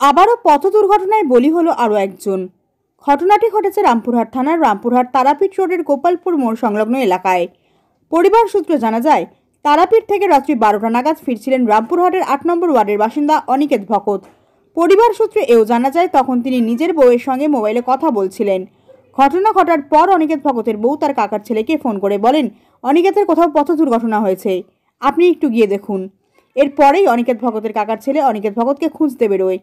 আবারও পথ দুর্ঘটনায় বলি হলো আরও একজন। ঘটনাটি ঘটেছে রামপুরহাট থানার রামপুরহাট তারাপীঠ রোডের গোপালপুর মোড় সংলগ্ন এলাকায়। পরিবার সূত্রে জানা যায়, তারাপীঠ থেকে রাত্রি 12টা নাগাদ ফিরছিলেন রামপুরহাটের 8 নম্বর ওয়ার্ডের বাসিন্দা অনিকেত ভকত। পরিবার সূত্রে এও জানা যায়, তখন তিনি নিজের বউয়ের সঙ্গে মোবাইলে কথা বলছিলেন। ঘটনা ঘটার পর অনিকেত ভকতের বউ তার কাকার ছেলেকে ফোন করে বলেন, অনিকেতের কোথাও পথ দুর্ঘটনা হয়েছে, আপনি একটু গিয়ে দেখুন। এরপরেই অনিকেত ভকতের কাকার ছেলে অনিকেত ভকতকে খুঁজতে বেরোয়।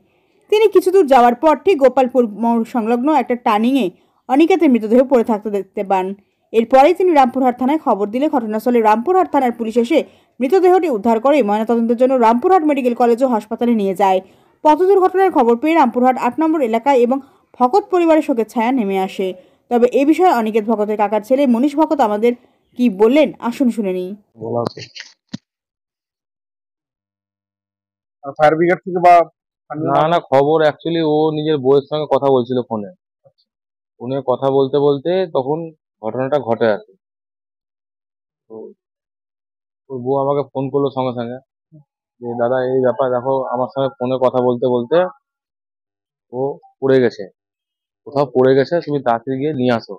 তিনি কিছু দূর যাওয়ার পর ঠিক গোপালপুর মোড় সংলগ্ন একটা টার্নিংয়ে অনিকেতের মৃতদেহ পড়ে থাকতে দেখতে পান। এরপরেই তিনি রামপুরহাট থানায় খবর দিলে ঘটনাস্থলে রামপুরহাট থানার পুলিশ এসে মৃতদেহটি উদ্ধার করে ময়নাতদন্তের জন্য রামপুরহাট মেডিকেল কলেজ ও হাসপাতালে নিয়ে যায়। পথ দুর্ঘটনার খবর পেয়ে রামপুরহাট 8 নম্বর এলাকায় এবং ভকত পরিবারের শোকের ছায়া নেমে আসে। তবে এ বিষয়ে অনিকেত ভকতের কাকার ছেলে মনীষ ভকত আমাদের কি বললেন, আসুন শুনে নিই। ফায়ার ব্রিগেড থেকে বা না খবর অ্যাকচুয়ালি ও নিজের বউয়ের সঙ্গে কথা বলছিল ফোনে কথা বলতে বলতে তখন ঘটনাটা ঘটে আর কি। তো ওর বউ আমাকে ফোন করলো সঙ্গে সঙ্গে যে দাদা এই ব্যাপার, দেখো আমার সঙ্গে ফোনে কথা বলতে বলতে ও পড়ে গেছে, কোথাও পড়ে গেছে, তুমি তাড়াতাড়ি গিয়ে নিয়ে আসো।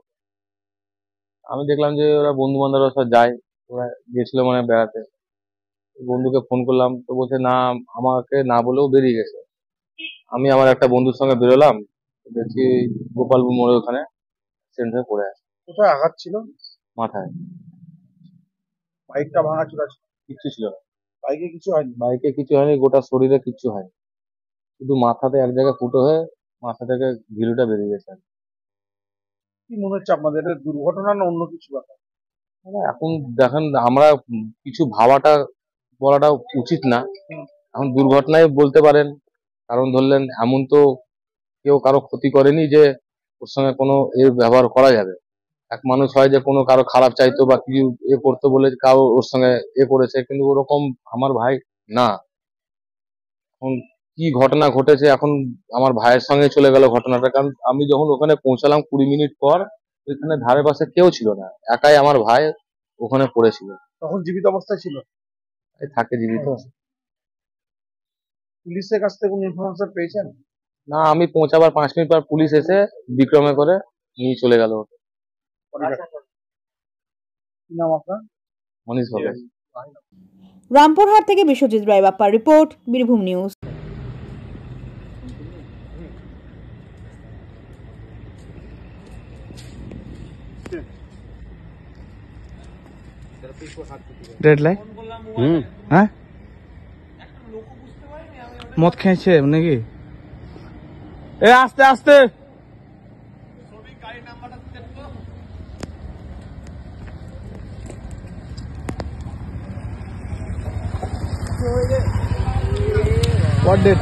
আমি দেখলাম যে ওরা বন্ধু বান্ধবরা সব যায়, ওরা গেছিল মানে বেড়াতে। বন্ধুকে ফোন করলাম, তো বলছে না, আমাকে না বলেও বেরিয়ে গেছে। আমি আমার একটা বন্ধুর সঙ্গে বেরোলাম, দেখছি গোপালপুর মোড়ে ওখানে অ্যাক্সিডেন্ট হয়ে পড়ে আছে। কোথায় আঘাত ছিল? মাথায়। বাইকটা ভাঙাচোরা ছিল? কিচ্ছু ছিল না, বাইকে কিছু হয়নি? বাইকে কিছু হয়নি, গোটা শরীরে কিচ্ছু হয়নি, শুধু মাথাতে এক জায়গায় ফুটো হয়ে মাথা থেকে ঘিলুটা বেরিয়ে গেছে। কি মনে হচ্ছে আপনাদের, এটা দুর্ঘটনা না অন্য কিছু ব্যাপার? এখন দেখেন, আমরা কিছু ভাবাটা বলাটা উচিত না, এখন দুর্ঘটনায় বলতে পারেন। কারণ ধরলেন এমন তো কেউ কারো ক্ষতি করেনি যে ওর সঙ্গে কোনো ব্যবহার করা যাবে। এক মানুষ হয় যে কোনো কারো খারাপ চাইতো বা কিছু করতো বলে কারো ওর সঙ্গে করেছে, কিন্তু ওরকম আমার ভাই না। এখন কি ঘটনা ঘটেছে, এখন আমার ভাইয়ের সঙ্গে চলে গেল ঘটনাটা। কারণ আমি যখন ওখানে পৌঁছালাম 20 মিনিট পর, ওইখানে ধারে পাশে কেউ ছিল না, একাই আমার ভাই ওখানে পড়েছিল। তখন জীবিত অবস্থায় ছিল? থাকে জীবিত। পুলিশের কাছ থেকে কোনো ইনফরমেশন পেয়েছেন? না, আমি পৌঁছাবার 5 মিনিট পর পুলিশ এসে বিক্রমে করে নিয়ে চলে গেল। কি নাম আপনার? মনীষ ভগত। রামপুরহাট থেকে বিশ্বজিৎ রায় বাপ্পার report, Birbhum news. Red light হ্যাঁ মদ খেয়েছে নাকি? এ আস্তে আস্তে What did?